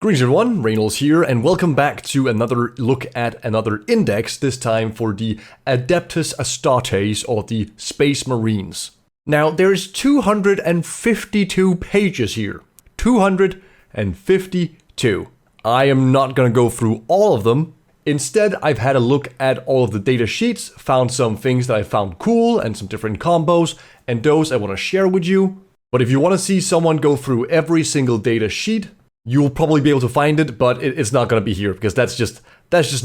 Greetings everyone, Rejnols here, and welcome back to another look at another index, this time for the Adeptus Astartes, or the Space Marines. Now, there's 252 pages here. 252. I am not gonna go through all of them. Instead, I've had a look at all of the data sheets, found some things that I found cool, and some different combos, and those I want to share with you. But if you want to see someone go through every single data sheet, you'll probably be able to find it, but it's not going to be here because that's just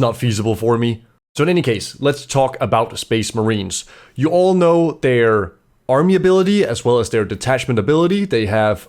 not feasible for me. So in any case, let's talk about Space Marines. You all know their army ability as well as their detachment ability. They have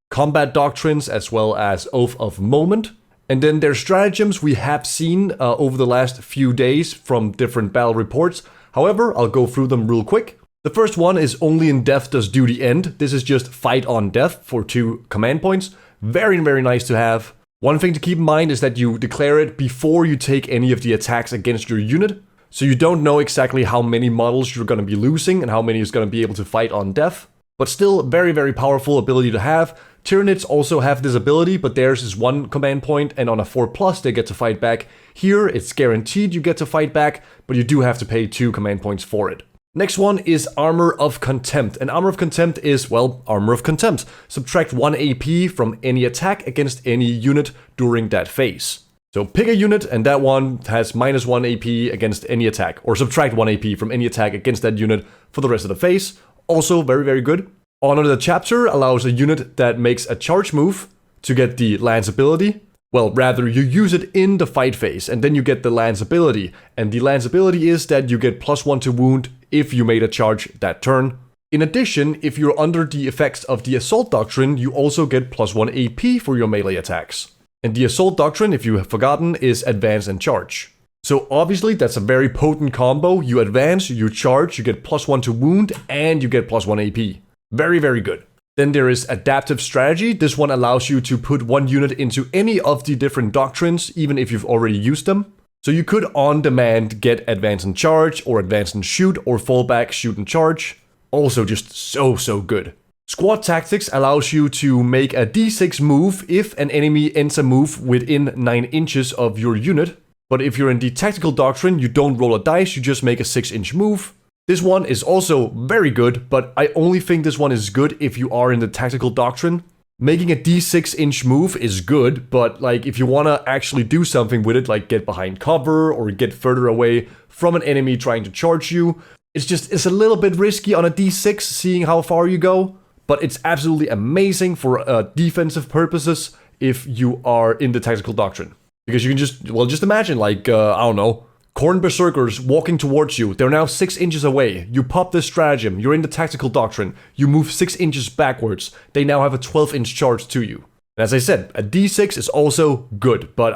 combat doctrines as well as Oath of Moment. And then their stratagems we have seen over the last few days from different battle reports. However, I'll go through them real quick. The first one is only in death does duty end. This is just fight on death for 2 command points. Very, very nice to have. One thing to keep in mind is that you declare it before you take any of the attacks against your unit. So you don't know exactly how many models you're going to be losing and how many is going to be able to fight on death. But still, very, very powerful ability to have. Tyranids also have this ability, but theirs is 1 command point, and on a 4+ they get to fight back. Here, it's guaranteed you get to fight back, but you do have to pay 2 command points for it. Next one is Armor of Contempt. And Armor of Contempt is, well, Armor of Contempt. Subtract 1 AP from any attack against any unit during that phase. So pick a unit, and that one has -1 AP against any attack, or subtract 1 AP from any attack against that unit for the rest of the phase. Also very, very good. Honor the Chapter allows a unit that makes a charge move to get the Lance ability. Well, rather, you use it in the fight phase, and then you get the Lance ability. And the Lance ability is that you get +1 to wound if you made a charge that turn. In addition, if you're under the effects of the Assault Doctrine, you also get +1 AP for your melee attacks. And the Assault Doctrine, if you have forgotten, is Advance and Charge. So obviously, that's a very potent combo. You advance, you charge, you get +1 to wound, and you get +1 AP. Very, very good. Then there is Adaptive Strategy. This one allows you to put 1 unit into any of the different doctrines, even if you've already used them. So you could on demand get Advance and Charge, or Advance and Shoot, or Fall Back, Shoot and Charge. Also just so good. Squad Tactics allows you to make a D6 move if an enemy ends a move within 9 inches of your unit. But if you're in the Tactical Doctrine, you don't roll a dice, you just make a 6-inch move. This one is also very good, but I only think this one is good if you are in the Tactical Doctrine. Making a D6-inch move is good, but like if you want to actually do something with it, like get behind cover or get further away from an enemy trying to charge you, it's a little bit risky on a D6 seeing how far you go, but it's absolutely amazing for defensive purposes if you are in the Tactical Doctrine. Because you can just imagine like, I don't know, Khorne Berserkers walking towards you. They're now 6 inches away. You pop this stratagem. You're in the Tactical Doctrine. You move 6 inches backwards. They now have a 12-inch charge to you. And as I said, a D6 is also good, but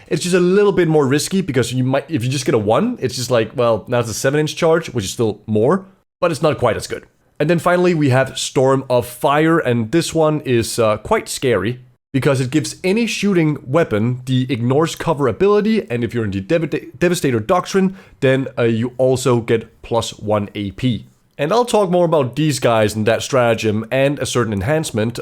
it's just a little bit more risky because you might, if you just get a 1, it's just like, well, now it's a 7-inch charge, which is still more, but it's not quite as good. And then finally, we have Storm of Fire, and this one is quite scary, because it gives any shooting weapon the Ignores Cover ability, and if you're in the Devastator Doctrine, then you also get +1 AP. And I'll talk more about these guys and that stratagem and a certain enhancement,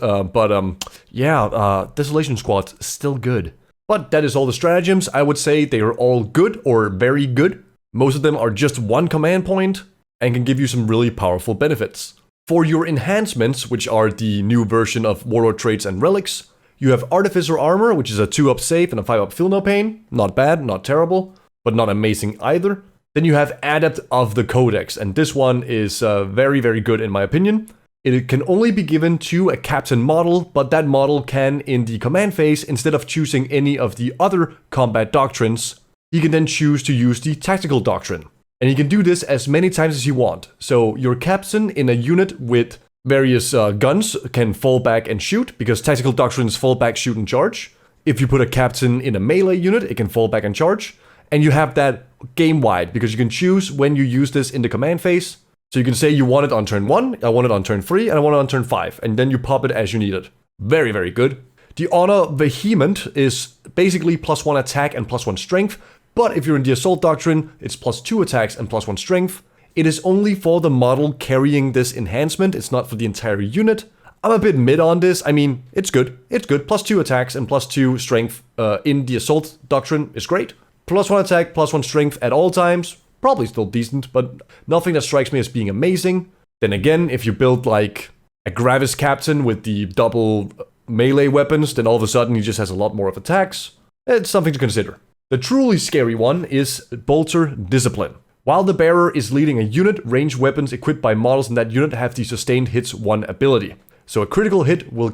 Desolation Squad's still good. But that is all the stratagems. I would say they are all good or very good. Most of them are just 1 command point and can give you some really powerful benefits. For your enhancements, which are the new version of Warlord Traits and Relics, you have Artificer Armor, which is a 2-up save and a 5-up Feel No Pain. Not bad, not terrible, but not amazing either. Then you have Adept of the Codex, and this one is very, very good in my opinion. It can only be given to a captain model, but that model can, in the command phase, instead of choosing any of the other combat doctrines, he can then choose to use the Tactical Doctrine. And he can do this as many times as you want. So your captain in a unit with various guns can fall back and shoot, because Tactical Doctrines fall back, shoot, and charge. If you put a captain in a melee unit, it can fall back and charge. And you have that game-wide, because you can choose when you use this in the command phase. So you can say you want it on turn 1, I want it on turn 3, and I want it on turn 5. And then you pop it as you need it. Very, very good. The Honor Vehement is basically +1 attack and +1 strength. But if you're in the Assault Doctrine, it's +2 attacks and +1 strength. It is only for the model carrying this enhancement, it's not for the entire unit. I'm a bit mid on this. I mean, it's good. It's good. +2 attacks and +2 strength in the Assault Doctrine is great. +1 attack, +1 strength at all times. Probably still decent, but nothing that strikes me as being amazing. Then again, if you build like a Gravis Captain with the double melee weapons, then all of a sudden he just has a lot more of attacks. It's something to consider. The truly scary one is Bolter Discipline. While the bearer is leading a unit, ranged weapons equipped by models in that unit have the Sustained Hits 1 ability. So a critical hit will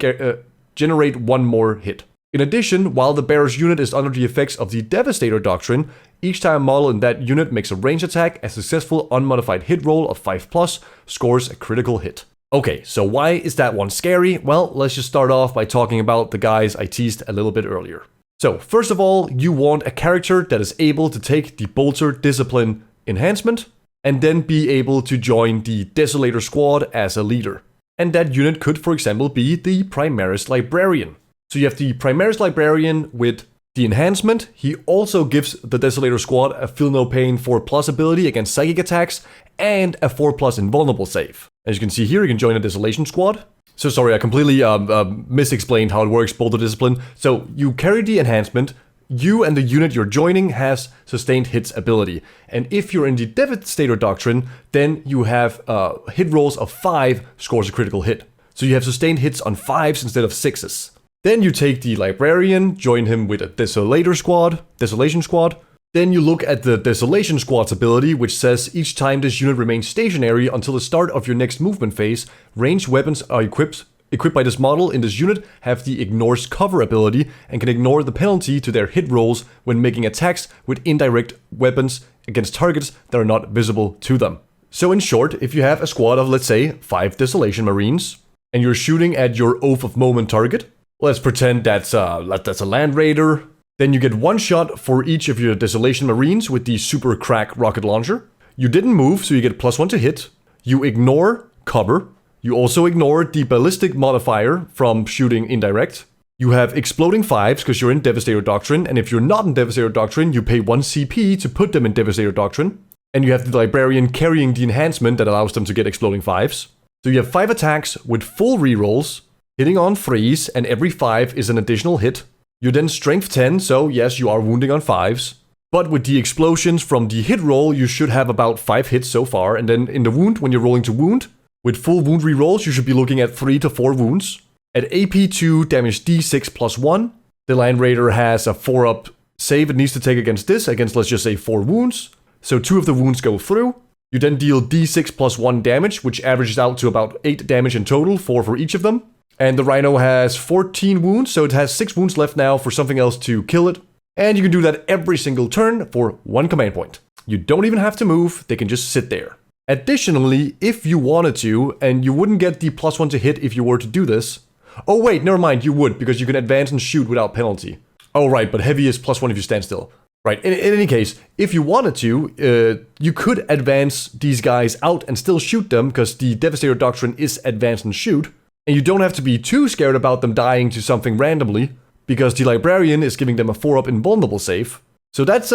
generate 1 more hit. In addition, while the bearer's unit is under the effects of the Devastator Doctrine, each time a model in that unit makes a ranged attack, a successful unmodified hit roll of 5+ scores a critical hit. Okay, so why is that one scary? Well, let's just start off by talking about the guys I teased a little bit earlier. So, first of all, you want a character that is able to take the Bolter Discipline enhancement and then be able to join the Desolator squad as a leader. And that unit could, for example, be the Primaris Librarian. So you have the Primaris Librarian with the enhancement. He also gives the Desolator squad a Feel No Pain 4+ ability against psychic attacks and a 4+ invulnerable save. As you can see here, you can join a Desolation squad. So sorry, I completely misexplained how it works, Bolter Discipline. So you carry the enhancement, you and the unit you're joining has Sustained Hits ability. And if you're in the Devastator Doctrine, then you have hit rolls of 5 scores a critical hit. So you have Sustained Hits on 5s instead of 6s. Then you take the Librarian, join him with a Desolation squad. Then you look at the Desolation squad's ability, which says each time this unit remains stationary until the start of your next movement phase, ranged weapons are equipped by this model in this unit have the Ignores Cover ability and can ignore the penalty to their hit rolls when making attacks with indirect weapons against targets that are not visible to them. So in short, if you have a squad of, let's say, 5 Desolation Marines, and you're shooting at your Oath of Moment target, let's pretend that's a Land Raider, then you get 1 shot for each of your Desolation Marines with the Super Crack rocket launcher. You didn't move, so you get +1 to hit. You ignore cover. You also ignore the ballistic modifier from shooting indirect. You have exploding 5s because you're in Devastator Doctrine, and if you're not in Devastator Doctrine, you pay 1 CP to put them in Devastator Doctrine. And you have the Librarian carrying the enhancement that allows them to get exploding 5s. So you have 5 attacks with full rerolls, hitting on 3s, and every 5 is an additional hit. You're then strength 10, so yes, you are wounding on 5s. But with the explosions from the hit roll, you should have about 5 hits so far. And then in the wound, when you're rolling to wound, with full wound rerolls, you should be looking at 3 to 4 wounds. At AP2, damage D6 +1. The Land Raider has a 4-up save it needs to take against this, against let's just say 4 wounds. So 2 of the wounds go through. You then deal D6 +1 damage, which averages out to about 8 damage in total, 4 for each of them. And the Rhino has 14 wounds, so it has 6 wounds left now for something else to kill it. And you can do that every single turn for 1 command point. You don't even have to move, they can just sit there. Additionally, if you wanted to, and you wouldn't get the +1 to hit if you were to do this. Oh wait, never mind, you would, because you can advance and shoot without penalty. Oh right, but heavy is +1 if you stand still. Right, in any case, if you wanted to, you could advance these guys out and still shoot them, because the Devastator Doctrine is advance and shoot. And you don't have to be too scared about them dying to something randomly, because the Librarian is giving them a 4-up invulnerable save. So that's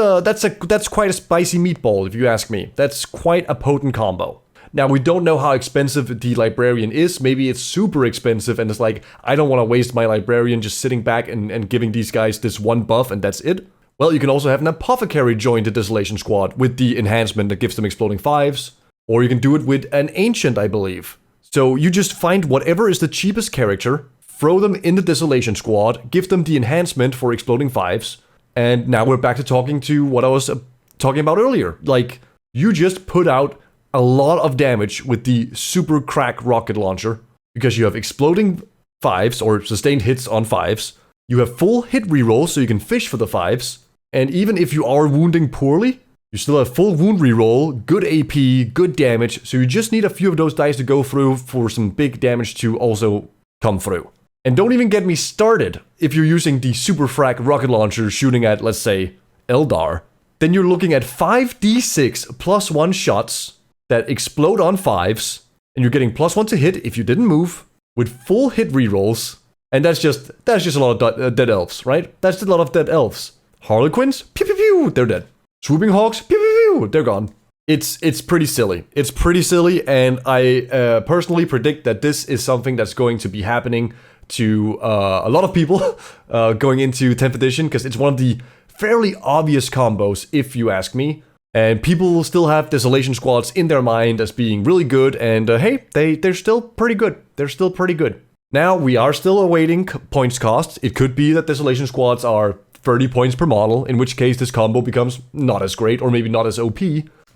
quite a spicy meatball, if you ask me. That's quite a potent combo. Now, we don't know how expensive the Librarian is. Maybe it's super expensive and it's like, I don't want to waste my Librarian just sitting back and giving these guys this 1 buff and that's it. Well, you can also have an Apothecary join the Desolation squad with the enhancement that gives them exploding 5s. Or you can do it with an Ancient, I believe. So you just find whatever is the cheapest character, throw them in the Desolation squad, give them the enhancement for exploding 5s, and now we're back to talking to what I was talking about earlier. Like, you just put out a lot of damage with the Super Crack rocket launcher, because you have exploding 5s, or sustained hits on 5s, you have full hit reroll so you can fish for the 5s, and even if you are wounding poorly, you still have full wound reroll, good AP, good damage, so you just need a few of those dice to go through for some big damage to also come through. And don't even get me started if you're using the Super Frack rocket launcher shooting at, let's say, Eldar. Then you're looking at 5d6 +1 shots that explode on 5s, and you're getting +1 to hit if you didn't move, with full hit rerolls, and that's just a lot of dead elves, right? That's a lot of dead elves. Harlequins, pew pew pew, they're dead. Swooping Hawks, pew pew pew, they're gone. It's pretty silly. It's pretty silly, and I personally predict that this is something that's going to be happening to a lot of people going into 10th edition, because it's one of the fairly obvious combos, if you ask me. And people will still have Desolation Squads in their mind as being really good, and hey, they're still pretty good. They're still pretty good. Now, we are still awaiting points costs. It could be that Desolation Squads are 30 points per model, in which case this combo becomes not as great, or maybe not as OP.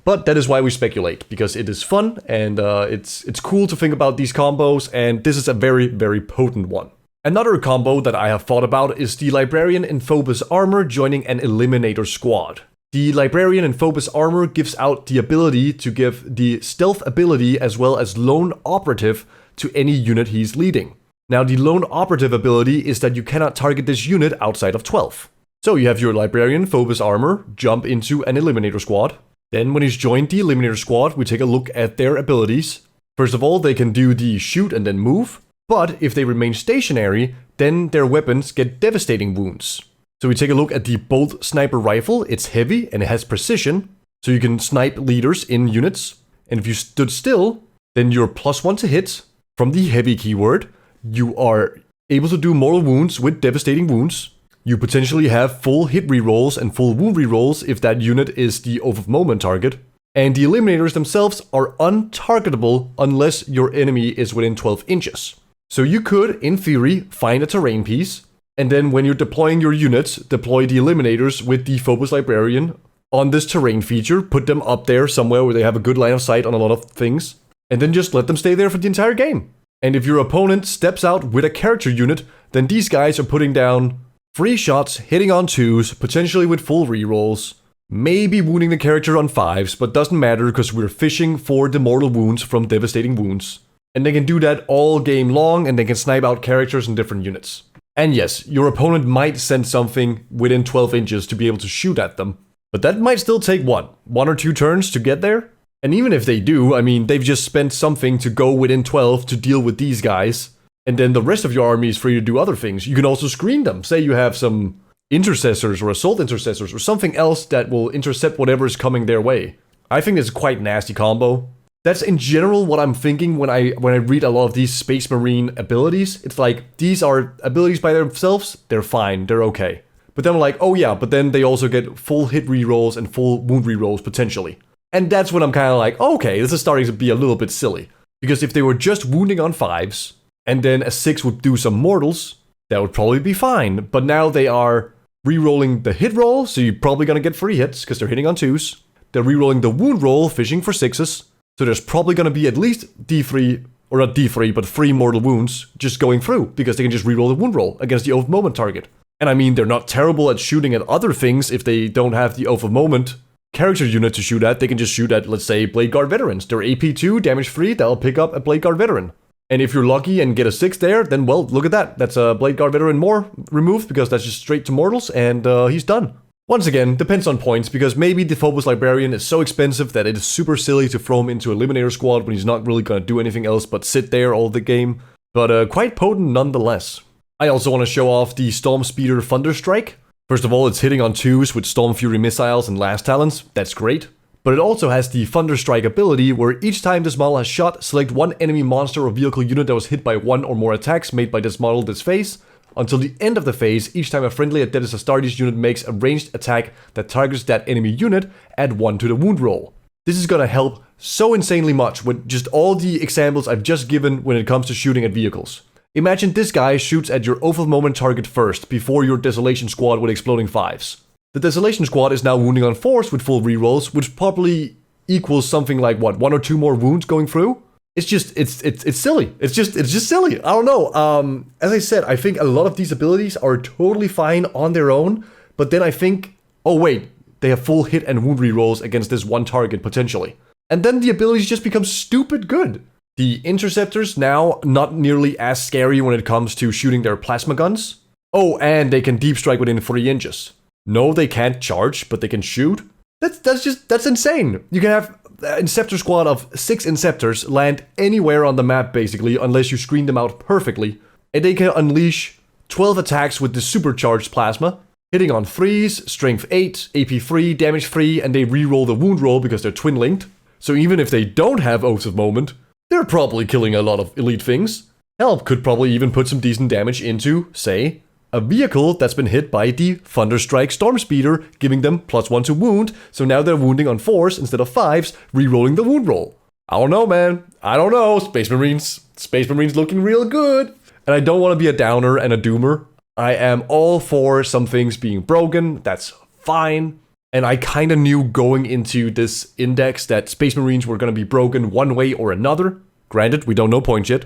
But that is why we speculate, because it is fun, and it's cool to think about these combos, and this is a very, very potent one. Another combo that I have thought about is the Librarian in Phobos armor joining an Eliminator squad. The Librarian in Phobos armor gives out the ability to give the stealth ability as well as lone operative to any unit he's leading. Now, the lone operative ability is that you cannot target this unit outside of 12. So you have your Librarian Phobos armor jump into an Eliminator squad. Then when he's joined the Eliminator squad, we take a look at their abilities. First of all, they can do the shoot and then move, but if they remain stationary, then their weapons get devastating wounds. So we take a look at the Bolt Sniper Rifle. It's heavy and it has precision, so you can snipe leaders in units. And if you stood still, then you're +1 to hit from the heavy keyword. You are able to do mortal wounds with devastating wounds. You potentially have full hit rerolls and full wound rerolls if that unit is the Oath of Moment target. And the Eliminators themselves are untargetable unless your enemy is within 12 inches. So you could, in theory, find a terrain piece, and then when you're deploying your units, deploy the Eliminators with the Phobos Librarian on this terrain feature, put them up there somewhere where they have a good line of sight on a lot of things, and then just let them stay there for the entire game. And if your opponent steps out with a character unit, then these guys are putting down 3 shots, hitting on 2s, potentially with full rerolls, maybe wounding the character on 5s, but doesn't matter because we're fishing for the mortal wounds from devastating wounds. And they can do that all game long, and they can snipe out characters in different units. And yes, your opponent might send something within 12 inches to be able to shoot at them, but that might still take one or 2 turns to get there? And even if they do, I mean, they've just spent something to go within 12 to deal with these guys, and then the rest of your army is free to do other things. You can also screen them. Say you have some intercessors or assault intercessors or something else that will intercept whatever is coming their way. I think it's a quite nasty combo. That's in general what I'm thinking when I read a lot of these Space Marine abilities. It's like, these are abilities by themselves, they're fine, they're okay. But then I'm like, oh yeah, but then they also get full hit rerolls and full wound rerolls potentially. And that's when I'm kind of like, okay, this is starting to be a little bit silly. Because if they were just wounding on 5s, and then a 6 would do some mortals, that would probably be fine. But now they are rerolling the hit roll, so you're probably going to get 3 hits, because they're hitting on 2s. They're rerolling the wound roll, fishing for 6s. So there's probably going to be at least D3, or not D3, but 3 mortal wounds just going through, because they can just reroll the wound roll against the Oath of Moment target. And I mean, they're not terrible at shooting at other things if they don't have the Oath of Moment character unit to shoot at. They can just shoot at, let's say, Blade Guard Veterans. They're AP2, damage 3, that'll pick up a Blade Guard Veteran. And if you're lucky and get a 6 there, then well, look at that. That's a Blade Guard Veteran more removed, because that's just straight to mortals, and he's done. Once again, depends on points, because maybe the Phobos Librarian is so expensive that it is super silly to throw him into Eliminator squad when he's not really going to do anything else but sit there all the game. But quite potent nonetheless. I also want to show off the Storm Speeder Thunderstrike. First of all, it's hitting on 2s with Storm Fury missiles and Last Talons. That's great. But it also has the Thunderstrike ability, where each time this model has shot, select one enemy monster or vehicle unit that was hit by 1 or more attacks made by this model this phase. Until the end of the phase, each time a friendly Adeptus Astartes unit makes a ranged attack that targets that enemy unit, add 1 to the wound roll. This is gonna help so insanely much with just all the examples I've just given when it comes to shooting at vehicles. Imagine this guy shoots at your Oath of Moment target first, before your Desolation Squad with exploding 5s. The Desolation Squad is now wounding on 4s with full rerolls, which probably equals something like, what, 1 or 2 more wounds going through? It's just, it's silly. It's just silly. I don't know. As I said, I think a lot of these abilities are totally fine on their own, but then I think, oh wait, they have full hit and wound rerolls against this one target potentially. And then the abilities just become stupid good. The Interceptors now not nearly as scary when it comes to shooting their plasma guns. Oh, and they can deep strike within 3 inches. No, they can't charge, but they can shoot. That's insane. You can have Inceptor squad of 6 Inceptors land anywhere on the map basically, unless you screen them out perfectly, and they can unleash 12 attacks with the supercharged plasma, hitting on 3s, strength 8, AP free, damage free, and they reroll the wound roll because they're twin linked. So even if they don't have Oaths of Moment, they're probably killing a lot of elite things. Hell, could probably even put some decent damage into, say, a vehicle that's been hit by the Thunderstrike Stormspeeder, giving them +1 to wound, so now they're wounding on 4s instead of 5s, rerolling the wound roll. I don't know, man. I don't know. Space Marines looking real good. And I don't want to be a downer and a doomer. I am all for some things being broken. That's fine. And I kind of knew going into this index that Space Marines were going to be broken one way or another. Granted, we don't know points yet.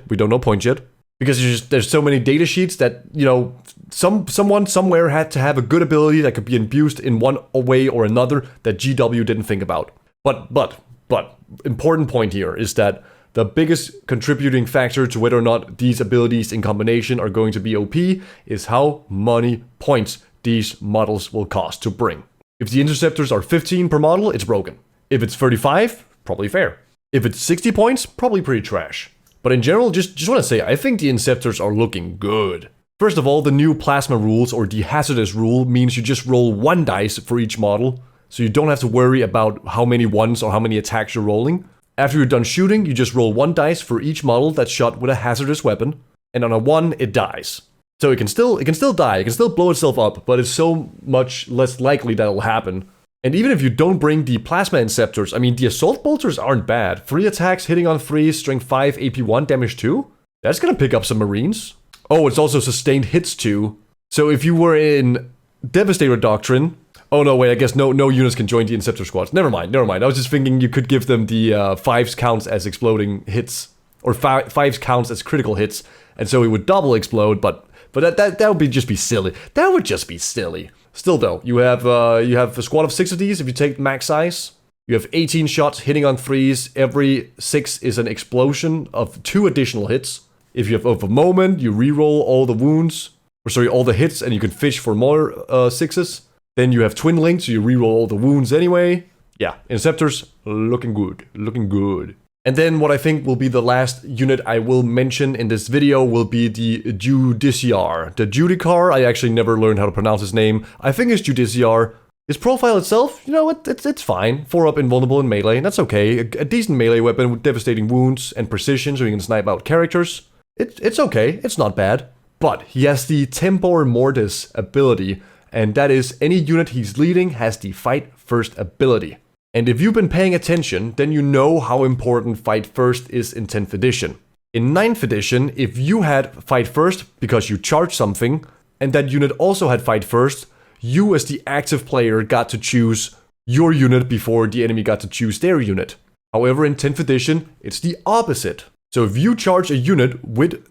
Because there's so many data sheets that, you know, someone somewhere had to have a good ability that could be infused in one way or another that GW didn't think about. But, important point here is that the biggest contributing factor to whether or not these abilities in combination are going to be OP is how many points these models will cost to bring. If the Interceptors are 15 per model, it's broken. If it's 35, probably fair. If it's 60 points, probably pretty trash. But in general, just want to say, I think the Inceptors are looking good. First of all, the new plasma rules, or the hazardous rule, means you just roll 1 dice for each model, so you don't have to worry about how many ones or how many attacks you're rolling. After you're done shooting, you just roll 1 dice for each model that's shot with a hazardous weapon, and on a 1, it dies. So it can still die, it can still blow itself up, but it's so much less likely that it'll happen. And even if you don't bring the Plasma Inceptors, I mean, the Assault Bolters aren't bad. 3 attacks, hitting on 3, strength 5, AP 1, damage 2. That's gonna pick up some Marines. Oh, it's also sustained hits too. So if you were in Devastator Doctrine... Oh no, wait, I guess no units can join the Inceptor squads. Never mind. I was just thinking you could give them the 5s counts as exploding hits. Or 5s counts as critical hits. And so it would double explode, but that would just be silly. That would just be silly. Still though, you have a squad of 6 of these if you take max size. You have 18 shots hitting on 3s. Every 6 is an explosion of 2 additional hits. If you have Oath of Moment, you reroll all the wounds. All the hits, and you can fish for more 6s. Then you have Twin Link, so you reroll all the wounds anyway. Yeah, Inceptors, looking good. And then what I think will be the last unit I will mention in this video will be the Judiciar. The Judiciar, I actually never learned how to pronounce his name. I think it's Judiciar. His profile itself, you know, it's fine. 4-up invulnerable in melee, and that's okay. A decent melee weapon with devastating wounds and precision so you can snipe out characters. It's okay, it's not bad. But he has the Tempor Mortis ability, and that is any unit he's leading has the Fight First ability. And if you've been paying attention, then you know how important Fight First is in 10th edition. In 9th edition, if you had Fight First because you charged something, and that unit also had Fight First, you as the active player got to choose your unit before the enemy got to choose their unit. However, in 10th edition, it's the opposite. So if you charge a unit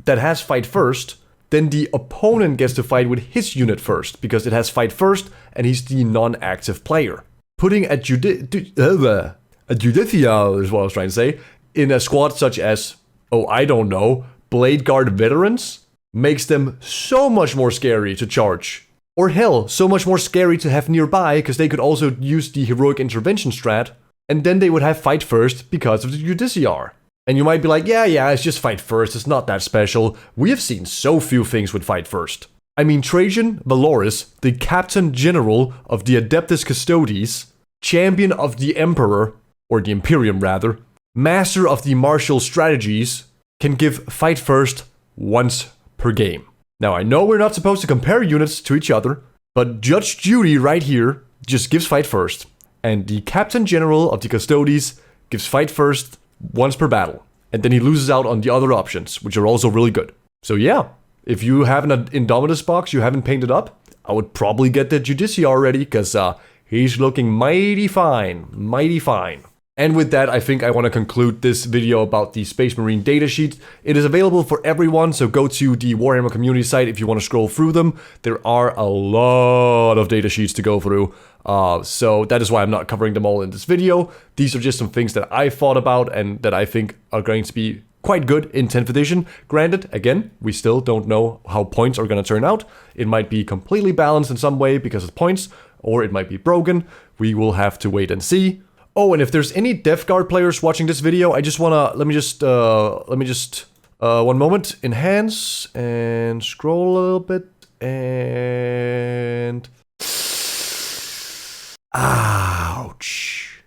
that has Fight First, then the opponent gets to fight with his unit first, because it has Fight First, and he's the non-active player. Putting a Judiciar, is what I was trying to say, in a squad such as, I don't know, Blade Guard veterans, makes them so much more scary to charge. Or hell, so much more scary to have nearby, because they could also use the Heroic Intervention strat, and then they would have Fight First because of the Judiciar. And you might be like, yeah, it's just Fight First, it's not that special. We have seen so few things with Fight First. I mean, Trajan Valoris, the Captain General of the Adeptus Custodes, Champion of the Emperor, or the Imperium rather, Master of the Martial Strategies, can give Fight First once per game. Now, I know we're not supposed to compare units to each other, but Judge Judy right here just gives Fight First, and the Captain General of the Custodes gives Fight First once per battle, and then he loses out on the other options, which are also really good. So yeah, if you have an Indomitus box you haven't painted up, I would probably get the Judiciar ready, because he's looking mighty fine. And with that, I think I want to conclude this video about the Space Marine datasheet. It is available for everyone, so go to the Warhammer community site if you want to scroll through them. There are a lot of datasheets to go through, so that is why I'm not covering them all in this video. These are just some things that I thought about and that I think are going to be quite good in 10th edition. Granted, again, we still don't know how points are going to turn out. It might be completely balanced in some way because of points, or it might be broken. We will have to wait and see. Oh, and if there's any Death Guard players watching this video, I just wanna, let me just, one moment, enhance, and scroll a little bit, and Ouch.